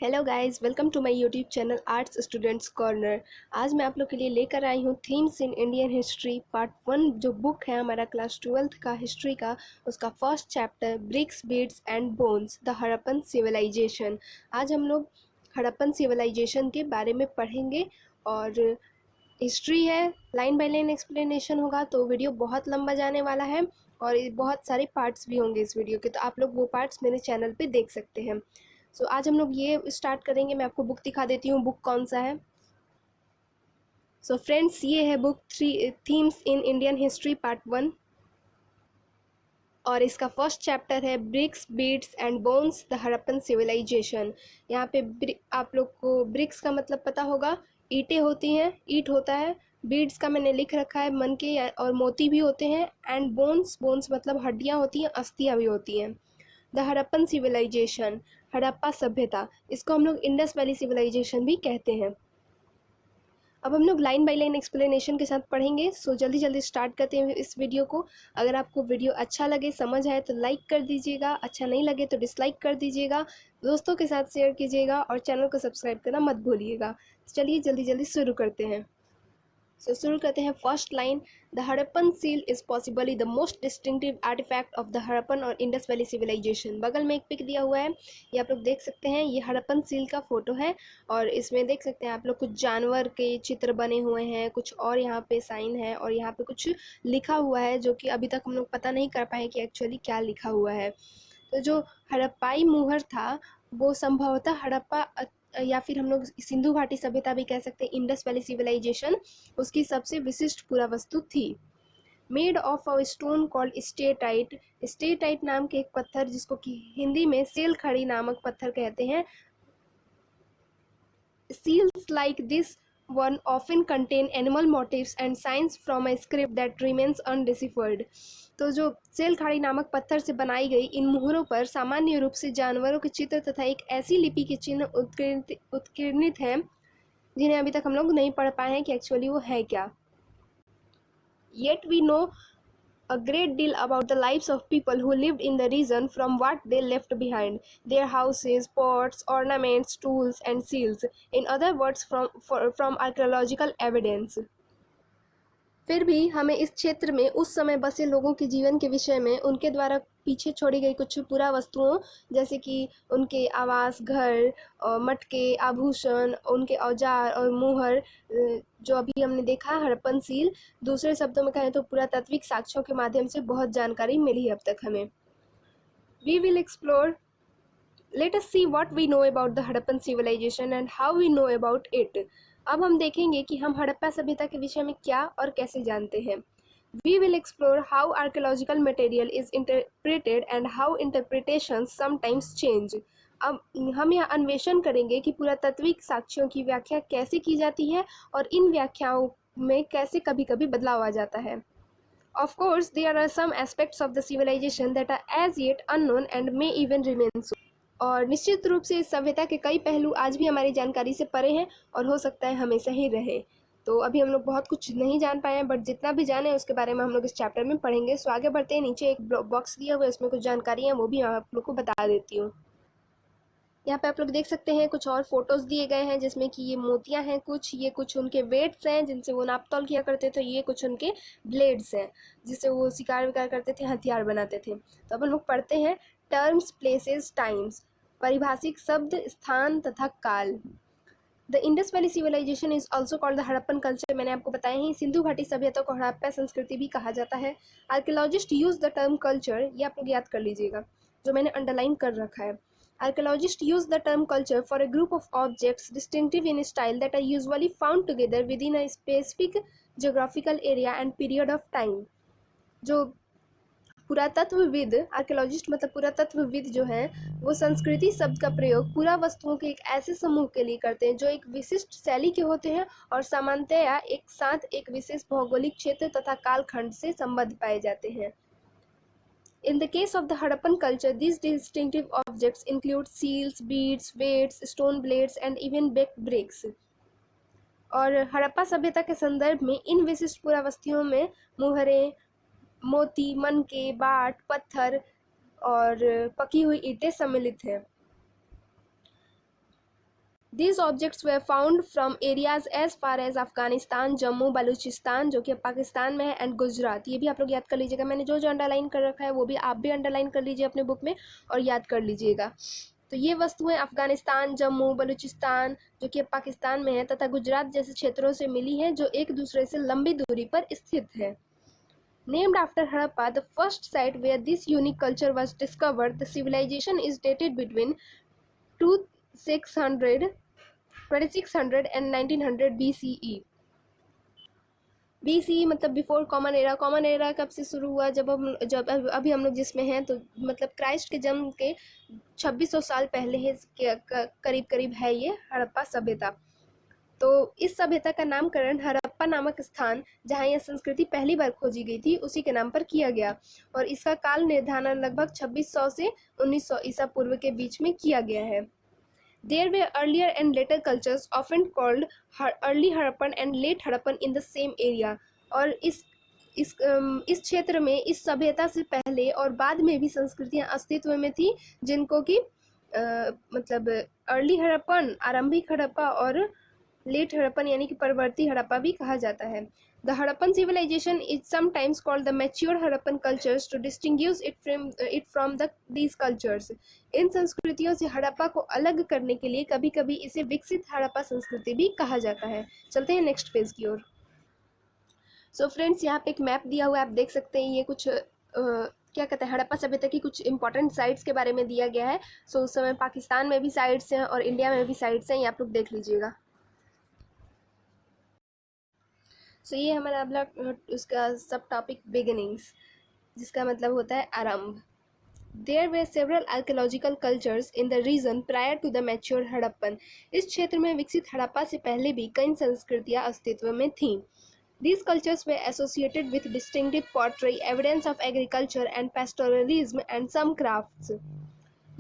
Hello guys, welcome to my YouTube channel arts students corner. आज मैं आप लोग के लिए लेकर आई हूँ themes in Indian history part 1। जो बुक है हमारा क्लास 12th का हिस्ट्री का, उसका first chapter bricks beads and bones the Harappan civilisation. आज हम लोग हड़प्पन सिविलाइजेशन के बारे में पढ़ेंगे और हिस्ट्री है, लाइन बाय लाइन एक्सप्लेनेशन होगा, तो वीडियो बहुत लंबा जाने वाला है और बहुत सारे पार्ट्स भी होंगे इस वीडियो के, तो आप लोग वो पार्ट्स मेरे चैनल पे देख सकते हैं। सो आज हम लोग ये स्टार्ट करेंगे। मैं आपको बुक दिखा देती हूँ, बुक कौन सा है। सो फ्रेंड्स, ये है book themes in Indian history part 1 और इसका फर्स्ट चैप्टर है bricks beads and bones the Harappan civilisation. यहाँ पे आप लोग को ब्रिक्स का मतलब पता होगा, ईंटें होती हैं, ईंट होता है। बीड्स का मैंने लिख रखा है, मन के और मोती भी होते हैं। एंड बोन्स, बोन्स मतलब हड्डियाँ होती हैं, अस्थियाँ भी होती हैं। द हड़प्पन सिविलाइजेशन, हड़प्पा सभ्यता, इसको हम लोग इंडस वैली सिविलाइजेशन भी कहते हैं। अब हम लोग लाइन बाय लाइन एक्सप्लेनेशन के साथ पढ़ेंगे। सो जल्दी जल्दी स्टार्ट करते हैं इस वीडियो को। अगर आपको वीडियो अच्छा लगे, समझ आए तो लाइक कर दीजिएगा, अच्छा नहीं लगे तो डिसलाइक कर दीजिएगा, दोस्तों के साथ शेयर कीजिएगा और चैनल को सब्सक्राइब करना मत भूलिएगा। चलिए जल्दी जल्दी शुरू करते हैं। सो शुरू करते हैं। First line, the Harappan seal is possibly the most distinctive artefact of the Harappan और इंडस वैली सिविलाइजेशन। बगल में एक पिक दिया हुआ है, ये आप लोग देख सकते हैं, ये हड़प्पन सील का फोटो है और इसमें देख सकते हैं आप लोग कुछ जानवर के चित्र बने हुए हैं, कुछ और यहाँ पे साइन है और यहाँ पे कुछ लिखा हुआ है जो कि अभी तक हम लोग पता नहीं कर पाए कि एक्चुअली क्या लिखा हुआ है। तो जो हड़प्पाई मुहर था वो संभवतः हड़प्पा या फिर हम लोग सिंधु घाटी सभ्यता भी कह सकते हैं, इंडस वैली सिविलाइजेशन, उसकी सबसे विशिष्ट पुरावस्तु थी। Made of a stone called steatite, steatite नाम के एक पत्थर जिसको कि हिंदी में सेल खड़ी नामक पत्थर कहते हैं। Seals like this one often contain animal motifs and signs from a script that remains undeciphered। तो जो सेल खाड़ी नामक पत्थर से बनाई गई इन मुहरों पर सामान्य रूप से जानवरों के चित्र तथा एक ऐसी लिपि के चिन्ह उत्कीर्णित हैं जिन्हें अभी तक हम लोग नहीं पढ़ पाए हैं कि एक्चुअली वो है क्या। Yet we know a great deal about the lives of people who lived in the region from what they left behind, their houses, pots, ornaments, tools and seals, in other words from archaeological evidence। फिर भी हमें इस क्षेत्र में उस समय बसे लोगों के जीवन के विषय में उनके द्वारा पीछे छोड़ी गई कुछ पुरावस्तुओं, जैसे कि उनके आवास, घर और मटके, आभूषण, उनके औजार और मुहर, जो अभी हमने देखा हड़प्पन सील, दूसरे शब्दों में कहें तो पुरातात्विक साक्ष्यों के माध्यम से बहुत जानकारी मिली है अब तक हमें। We will explore, let us see what we know about the Harappan civilisation and how we know about it. अब हम देखेंगे कि हम हड़प्पा सभ्यता के विषय में क्या और कैसे जानते हैं। We will explore how archaeological material is interpreted and how interpretations sometimes change। अब हम यह अन्वेषण करेंगे कि पुरातात्विक साक्ष्यों की व्याख्या कैसे की जाती है और इन व्याख्याओं में कैसे कभी कभी बदलाव आ जाता है। Of course, there are some aspects of the civilization that are as yet unknown and may even remain so। और निश्चित रूप से इस सभ्यता के कई पहलू आज भी हमारी जानकारी से परे हैं और हो सकता है हमेशा ही रहे। तो अभी हम लोग बहुत कुछ नहीं जान पाए हैं, बट जितना भी जाने उसके बारे में हम लोग इस चैप्टर में पढ़ेंगे। सो आगे बढ़ते हैं। नीचे एक बॉक्स दिया हुआ है, उसमें कुछ जानकारी है, वो भी आप लोग को बता देती हूँ। यहाँ पे आप लोग देख सकते हैं कुछ और फोटोज दिए गए हैं जिसमें कि ये मोतियां हैं, कुछ ये कुछ उनके वेट्स हैं जिनसे वो नापतोल किया करते थे, ये कुछ उनके ब्लेड्स हैं जिससे वो शिकार विकार करते थे, हथियार बनाते थे। तो अब हम लोग पढ़ते हैं टर्म्स, प्लेसेस, टाइम्स, परिभाषिक शब्द, स्थान तथा काल। The Indus valley civilisation is also called the Harappan culture. मैंने आपको बताया ही, सिंधु घाटी सभ्यता को हड़प्पा संस्कृति भी कहा जाता है। Archaeologist use the term culture, ये आप लोग याद कर लीजिएगा, जो मैंने अंडरलाइन कर रखा है। Archaeologists use the term culture for a group of objects distinctive in style that are usually found together within a specific geographical area and period of time। जो पुरातत्वविद, आर्कियोलॉजिस्ट मतलब पुरातत्वविद जो है, वो संस्कृति शब्द का प्रयोग पूरा वस्तुओं के एक ऐसे समूह के लिए करते हैं जो एक विशिष्ट शैली के होते हैं और सामान्यतया एक साथ एक विशेष भौगोलिक क्षेत्र तथा कालखंड से संबद्ध पाए जाते हैं। In the case of the Harappan culture, these distinctive objects include seals, beads, weights, stone blades and even baked bricks। और हड़प्पा सभ्यता के संदर्भ में इन विशिष्ट पुरावस्तुओं में मुहरें, मोती, मनके, बाट, पत्थर और पकी हुई ईंटें सम्मिलित हैं। These objects were found from areas as far as Afghanistan, Jammu, Balochistan जो कि अब पाकिस्तान में है, एंड गुजरात। ये भी आप लोग याद कर लीजिएगा, मैंने जो जो अंडरलाइन कर रखा है वो भी आप भी अंडरलाइन कर लीजिए अपने बुक में और याद कर लीजिएगा। तो ये वस्तुएं अफगानिस्तान, जम्मू, बलूचिस्तान जो कि अब पाकिस्तान में है तथा गुजरात जैसे क्षेत्रों से मिली हैं जो एक दूसरे से लंबी दूरी पर स्थित है। Named after Harappa, the first site where this unique culture was discovered, the civilization is dated between 2600 and 1900 BCE. BCE मतलब before common era. Common era कब से शुरू हुआ? जब अभी हम लोग जिसमें हैं, तो मतलब क्राइस्ट के जन्म के 2600 साल पहले है, करीब करीब है ये हड़प्पा सभ्यता। तो इस सभ्यता का नामकरण हड़प्पा नामक स्थान जहां यह संस्कृति पहली बार खोजी गई थी उसी के नाम पर किया गया और इसका काल निर्धारण लगभग 2600 से 1900 ईसा पूर्व के बीच में किया गया है। There were earlier and later cultures often called early Harappan and late Harappan in the same area। और इस क्षेत्र में इस सभ्यता से पहले और बाद में भी संस्कृतियां अस्तित्व में थी जिनको कि मतलब अर्ली हड़प्पन, आरंभिक हड़प्पा और लेट हड़प्पन यानी कि परवर्ती हड़प्पा भी कहा जाता है। The Harappan civilization is sometimes called the mature Harappan cultures to distinguish it from these cultures। इन संस्कृतियों से हड़प्पा को अलग करने के लिए कभी कभी इसे विकसित हड़प्पा संस्कृति भी कहा जाता है। चलते हैं नेक्स्ट पेज की ओर। सो फ्रेंड्स, यहाँ पे एक मैप दिया हुआ है, आप देख सकते हैं। ये कुछ क्या कहते हैं, हड़प्पा सभ्यता की कुछ इंपॉर्टेंट साइट्स के बारे में दिया गया है। सो उस समय पाकिस्तान में भी साइट्स हैं और इंडिया में भी साइट्स हैं, ये आप लोग देख लीजिएगा। सो ये हमारा अगला उसका सब टॉपिक बिगिनिंग्स, जिसका मतलब होता है आरंभ। There were several archaeological cultures in the region prior to the mature Harappan. इस क्षेत्र में विकसित हड़प्पा से पहले भी कई संस्कृतियां अस्तित्व में थीं। These cultures were associated with distinctive pottery, evidence of agriculture and pastoralism and some crafts।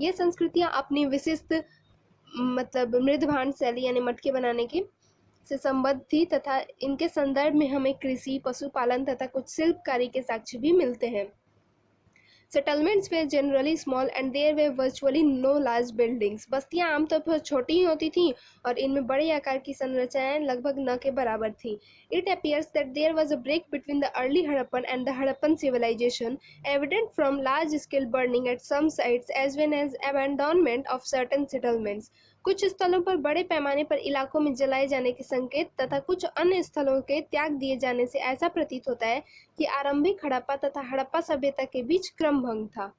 ये संस्कृतियां अपनी विशिष्ट मतलब मृदभांड शैली यानी मटके बनाने की से संबद्ध थी तथा इनके संदर्भ में हमें कृषि, पशुपालन तथा कुछ शिल्पकारी के साक्ष्य भी मिलते हैं। Settlements were generally small and there were virtually no large buildings। बस्तियां आमतौर पर छोटी ही होती थीं और इनमें बड़े आकार की संरचनाएं लगभग न के बराबर थीं। It appears that there was a break between the early Harappan and the Harappan civilization, evident from large-scale burning at some sites as well as abandonment of certain settlements। कुछ स्थलों पर बड़े पैमाने पर इलाकों में जलाए जाने के संकेत तथा कुछ अन्य स्थलों के त्याग दिए जाने से ऐसा प्रतीत होता है कि आरंभिक हड़प्पा तथा हड़प्पा सभ्यता के बीच क्रम भंग था।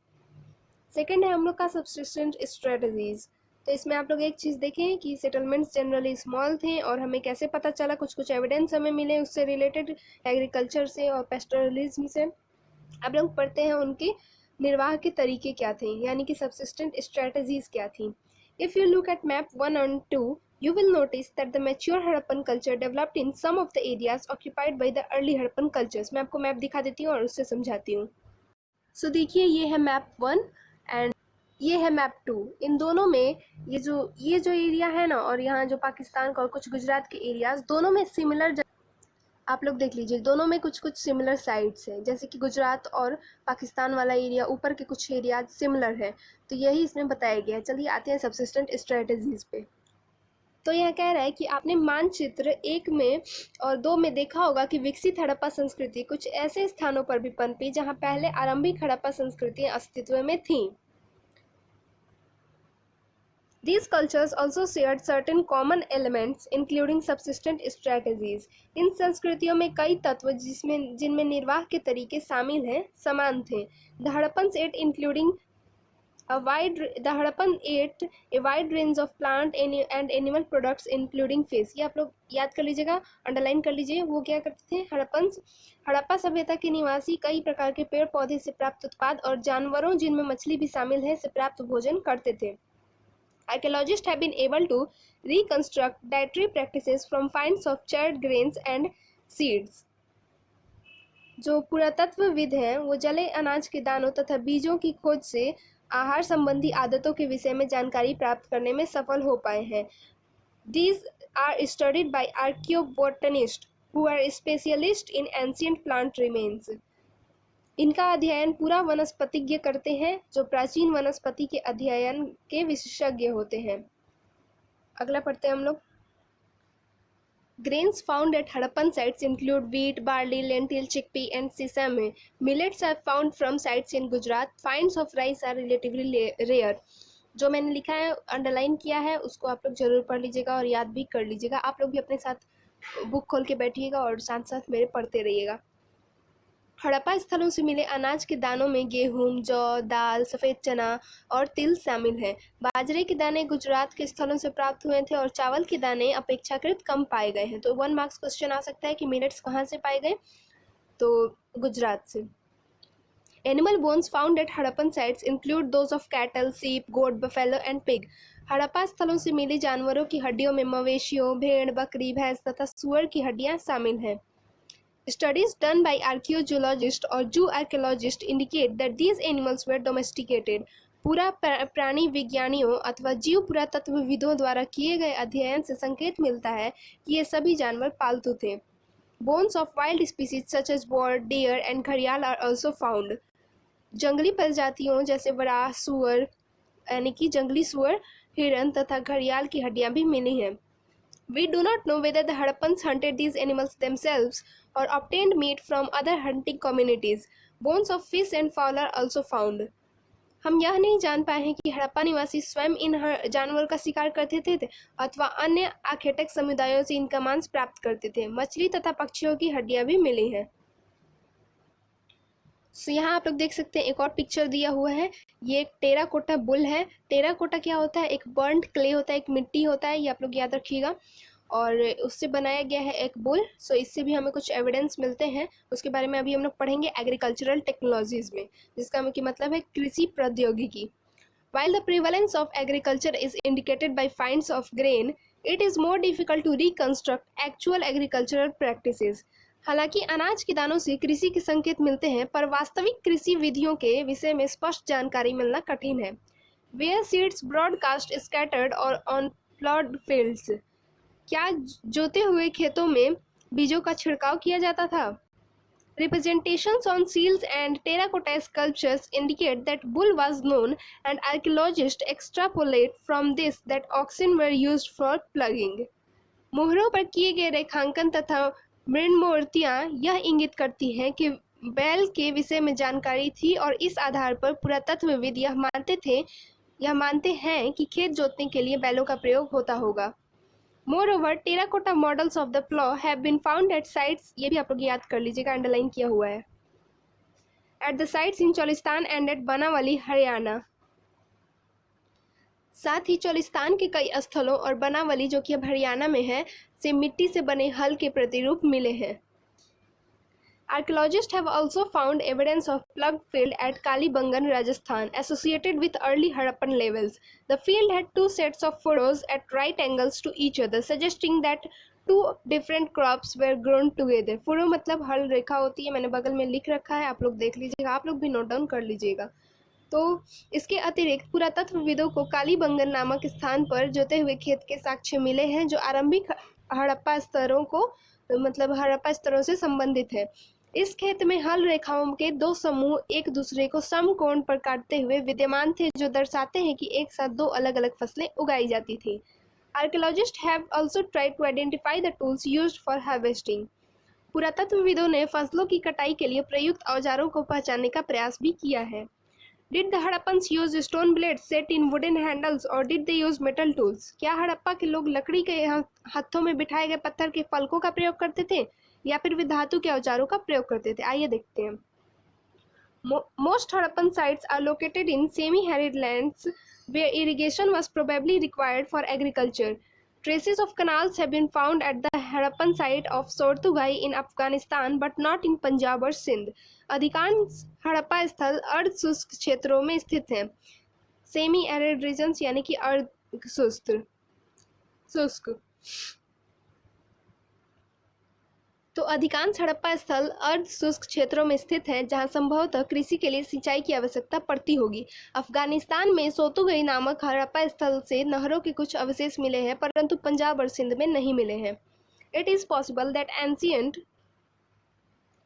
सेकेंड है हम लोग का सब्सिस्टेंट स्ट्रेटजीज। तो इसमें आप लोग एक चीज़ देखें कि सेटलमेंट्स जनरली स्मॉल थे और हमें कैसे पता चला, कुछ कुछ एविडेंस हमें मिले उससे रिलेटेड, एग्रीकल्चर से और पेस्टोरलिज्म से। आप लोग पढ़ते हैं उनके निर्वाह के तरीके क्या थे, यानी कि सब्सिस्टेंट स्ट्रेटजीज क्या थी। If you look at map 1 and 2, you will notice that the mature Harappan culture developed in some of the areas occupied by the early Harappan cultures। मैं आपको मैप दिखा देती हूँ और उससे समझाती हूँ। सो देखिए, ये है मैप 1 एंड ये है मैप 2। इन दोनों में ये जो एरिया है ना, और यहाँ जो पाकिस्तान का और कुछ गुजरात के एरियाज, दोनों में सिमिलर, आप लोग देख लीजिए, दोनों में कुछ कुछ सिमिलर साइट्स हैं। जैसे कि गुजरात और पाकिस्तान वाला एरिया, ऊपर के कुछ एरिया सिमिलर है, तो यही इसमें बताया गया है। चलिए आते हैं सब्सिस्टेंट स्ट्रेटजीज पे। तो यह कह रहा है कि आपने मानचित्र 1 में और 2 में देखा होगा कि विकसित हड़प्पा संस्कृति कुछ ऐसे स्थानों पर भी पनपी जहां पहले आरंभिक हड़प्पा संस्कृतियां अस्तित्व में थीं। These cultures also shared certain common elements including subsistent strategies। इन संस्कृतियों में कई तत्व जिनमें निर्वाह के तरीके शामिल हैं समान थे। The Harappans ate the Harappan ate a wide range of plant and animal products including fish। ये आप लोग याद कर लीजिएगा, अंडरलाइन कर लीजिए। वो क्या करते थे हड़प्पा सभ्यता के निवासी कई प्रकार के पेड़ पौधे से प्राप्त उत्पाद और जानवरों जिनमें मछली भी शामिल है से प्राप्त भोजन करते थे। Archaeologists have been able to reconstruct dietary practices from finds of charred grains and seeds। जो पुरातत्वविद हैं वो जले अनाज के दानों तथा बीजों की खोज से आहार संबंधी आदतों के विषय में जानकारी प्राप्त करने में सफल हो पाए हैं। These are studied by archaeobotanists who are specialists in ancient plant remains। इनका अध्ययन पूरा वनस्पतिज्ञ करते हैं जो प्राचीन वनस्पति के अध्ययन के विशेषज्ञ होते हैं। अगला पढ़ते हैं हम लोग। Grains found at Harappan sites include wheat, barley, lentil, chickpea, and sesame. Millets are found from sites in Gujarat. Finds of rice are relatively rare. जो मैंने लिखा है, अंडरलाइन किया है, उसको आप लोग जरूर पढ़ लीजिएगा और याद भी कर लीजिएगा। आप लोग भी अपने साथ बुक खोल के बैठिएगा और साथ साथ मेरे पढ़ते रहिएगा। हड़प्पा स्थलों से मिले अनाज के दानों में गेहूं, जौ, दाल, सफ़ेद चना और तिल शामिल हैं। बाजरे के दाने गुजरात के स्थलों से प्राप्त हुए थे और चावल के दाने अपेक्षाकृत कम पाए गए हैं। तो 1 मार्क्स क्वेश्चन आ सकता है कि मिलेट्स कहाँ से पाए गए, तो गुजरात से। Animal bones found at Harappan sites include those of cattle, सीप, गोट, बफेलो एंड पिग। हड़प्पा स्थलों से मिली जानवरों की हड्डियों में मवेशियों, भेड़, बकरी, भैंस तथा सुअर की हड्डियां शामिल हैं। Studies done by archaeologists or zoo archaeologists indicate that these animals were domesticated. पूरा प्राणी विज्ञानियों अथवा जीव पुरातत्वविदों द्वारा किए गए अध्ययन से संकेत मिलता है कि ये सभी जानवर पालतू थे। Bones of wild species such as boar, deer and घड़ियाल are also found. जंगली प्रजातियों जैसे वराह, सुअर यानी कि जंगली सुअर, हिरन तथा घड़ियाल की हड्डियां भी मिली हैं। We do not know whether the Harappans hunted these animals themselves or obtained meat from other hunting communities. Bones of fish and fowl are also found. हम यह नहीं जान पाए हैं कि हड़प्पा निवासी स्वयं इन जानवरों का शिकार करते थे अथवा अन्य आखेटक समुदायों से इनका मांस प्राप्त करते थे। मछली तथा पक्षियों की हड्डियां भी मिली हैं। सो यहाँ आप लोग देख सकते हैं एक और पिक्चर दिया हुआ है। ये एक टेराकोटा बुल है। टेराकोटा क्या होता है? एक बर्न्ड क्ले होता है, एक मिट्टी होता है, ये आप लोग याद रखिएगा। और उससे बनाया गया है एक बुल। सो इससे भी हमें कुछ एविडेंस मिलते हैं, उसके बारे में अभी हम लोग पढ़ेंगे एग्रीकल्चरल टेक्नोलॉजीज में, जिसका मतलब है कृषि प्रौद्योगिकी। While the prevalence of agriculture is indicated by finds of grain, it is more difficult to reconstruct actual agricultural practices. हालांकि अनाज के दानों से कृषि के संकेत मिलते हैं, पर वास्तविक कृषि विधियों के विषय में स्पष्ट जानकारी मिलना कठिन है। Where seeds broadcast scattered or on plowed fields? क्या जोते हुए खेतों में बीजों का छिड़काव किया जाता था? Representations on seals and terracotta sculptures indicate that bull was known, and archaeologists extrapolate from this that oxen were used for plugging. मोहरों पर किए गए रेखांकन तथा मृण्मूर्तियां यह इंगित करती हैं कि बैल के विषय में जानकारी थी और इस आधार पर पुरातत्वविद यह मानते हैं कि खेत जोतने के लिए बैलों का प्रयोग होता होगा। Moreover, terracotta models of the plough have been found at sites, ये भी आप लोग याद कर लीजिएगा, अंडरलाइन किया हुआ है, at the sites in Cholistan and at बनावली, हरियाणा। साथ ही चोलिस्तान के कई स्थलों और बनावली, जो कि अब हरियाणा में है, से मिट्टी से बने हल के प्रतिरूप मिले हैं। Archaeologists have also found evidence of plugged field at Kalibangan, Rajasthan, associated with early Harappan levels. The field had two sets of furrows at right angles to each other, suggesting that two different crops were grown together. फुरो मतलब हल रेखा होती है, मैंने बगल में लिख रखा है, आप लोग देख लीजिएगा, आप लोग भी नोट डाउन कर लीजिएगा। तो इसके अतिरिक्त पुरातत्वविदों को कालीबंगन नामक स्थान पर जोते हुए खेत के साक्ष्य मिले हैं, जो आरंभिक हड़प्पा स्तरों से संबंधित है। इस खेत में हल रेखाओं के दो समूह एक दूसरे को समकोण पर काटते हुए विद्यमान थे, जो दर्शाते हैं कि एक साथ दो अलग अलग फसलें उगाई जाती थी। Archaeologists have also tried to identify the tools used for harvesting. पुरातत्वविदों ने फसलों की कटाई के लिए प्रयुक्त औजारों को पहचानने का प्रयास भी किया है। Did the Harappans use stone blades set in wooden handles or did they use metal tools? क्या हड़प्पा के लोग लकड़ी के हाथों में बिठाए गए पत्थर के फलकों का प्रयोग करते थे या फिर वे धातु के औजारों का प्रयोग करते थे? आइए देखते हैं। Most Harappan sites are located in semi-arid lands where irrigation was probably required for agriculture. Traces of canals have been found at the Harappan site of Sortugai in Afghanistan but not in Punjab or Sindh. अधिकांश हड़प्पा स्थल अर्ध शुष्क क्षेत्रों में स्थित हैं, semi arid regions यानी कि अर्ध शुष्क। तो अधिकांश हड़प्पा स्थल अर्ध शुष्क क्षेत्रों में स्थित हैं, जहां संभवतः कृषि के लिए सिंचाई की आवश्यकता पड़ती होगी। अफगानिस्तान में सोतुगई नामक हड़प्पा स्थल से नहरों के कुछ अवशेष मिले हैं, परंतु पंजाब और सिंध में नहीं मिले हैं। It is possible that ancient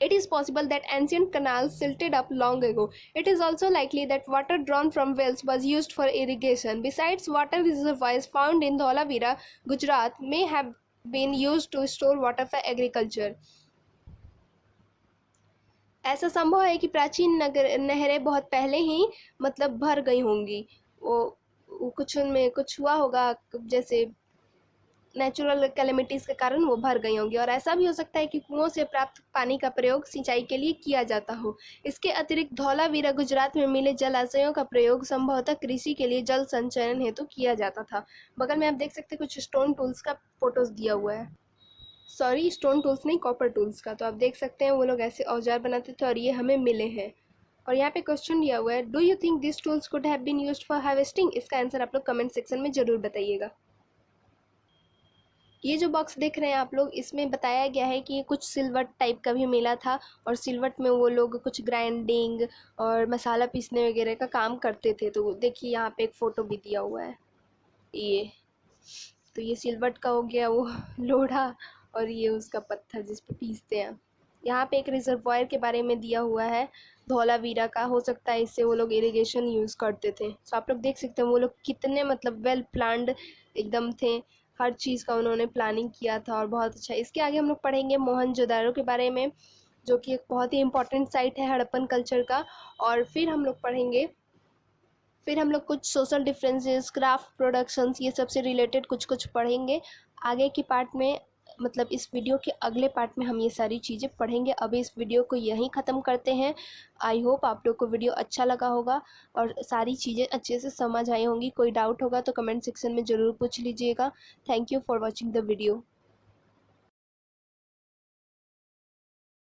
It is possible that ancient canals silted up long ago. It is also likely that water drawn from wells was used for irrigation. Besides, water reservoirs found in Dholavira, Gujarat may have been used to store water for agriculture. ऐसा संभव है कि प्राचीन नगर नहरें बहुत पहले ही मतलब भर गई होंगी। वो कुछ उनमें कुछ हुआ होगा, जैसे नेचुरल कैलेमिटीज़ के कारण वो भर गई होंगी। और ऐसा भी हो सकता है कि कुओं से प्राप्त पानी का प्रयोग सिंचाई के लिए किया जाता हो। इसके अतिरिक्त धौलावीरा गुजरात में मिले जलाशयों का प्रयोग संभवतः कृषि के लिए जल संचयन हेतु किया जाता था। बगल में आप देख सकते हैं कुछ स्टोन टूल्स का फोटोज दिया हुआ है। सॉरी, स्टोन टूल्स नहीं, कॉपर टूल्स का। तो आप देख सकते हैं वो लोग ऐसे औजार बनाते थे और ये हमें मिले हैं। और यहाँ पे क्वेश्चन दिया हुआ है, do you think this tools could have been used for harvesting? इसका आंसर आप लोग कमेंट सेक्शन में जरूर बताइएगा। ये जो बॉक्स देख रहे हैं आप लोग, इसमें बताया गया है कि कुछ सिलवट टाइप का भी मिला था और सिलवट में वो लोग कुछ ग्राइंडिंग और मसाला पीसने वगैरह का काम करते थे। तो देखिए यहाँ पे एक फ़ोटो भी दिया हुआ है। ये तो ये सिलवट का हो गया वो लोढ़ा, और ये उसका पत्थर जिस पे पीसते हैं। यहाँ पे एक रिजर्वायर के बारे में दिया हुआ है धौलावीरा का, हो सकता है इससे वो लोग इरिगेशन यूज़ करते थे। तो आप लोग देख सकते हैं वो लोग कितने मतलब वेल प्लान्ड एकदम थे, हर चीज़ का उन्होंने प्लानिंग किया था और बहुत अच्छा। इसके आगे हम लोग पढ़ेंगे मोहनजोदारो के बारे में, जो कि एक बहुत ही इंपॉर्टेंट साइट है हड़प्पन कल्चर का। और फिर हम लोग कुछ सोशल डिफरेंसेस, क्राफ्ट प्रोडक्शंस, ये सब से रिलेटेड कुछ कुछ पढ़ेंगे आगे की पार्ट में। मतलब इस वीडियो के अगले पार्ट में हम ये सारी चीज़ें पढ़ेंगे। अभी इस वीडियो को यहीं ख़त्म करते हैं। आई होप आप लोग को वीडियो अच्छा लगा होगा और सारी चीज़ें अच्छे से समझ आई होंगी। कोई डाउट होगा तो कमेंट सेक्शन में ज़रूर पूछ लीजिएगा। Thank you for watching the video.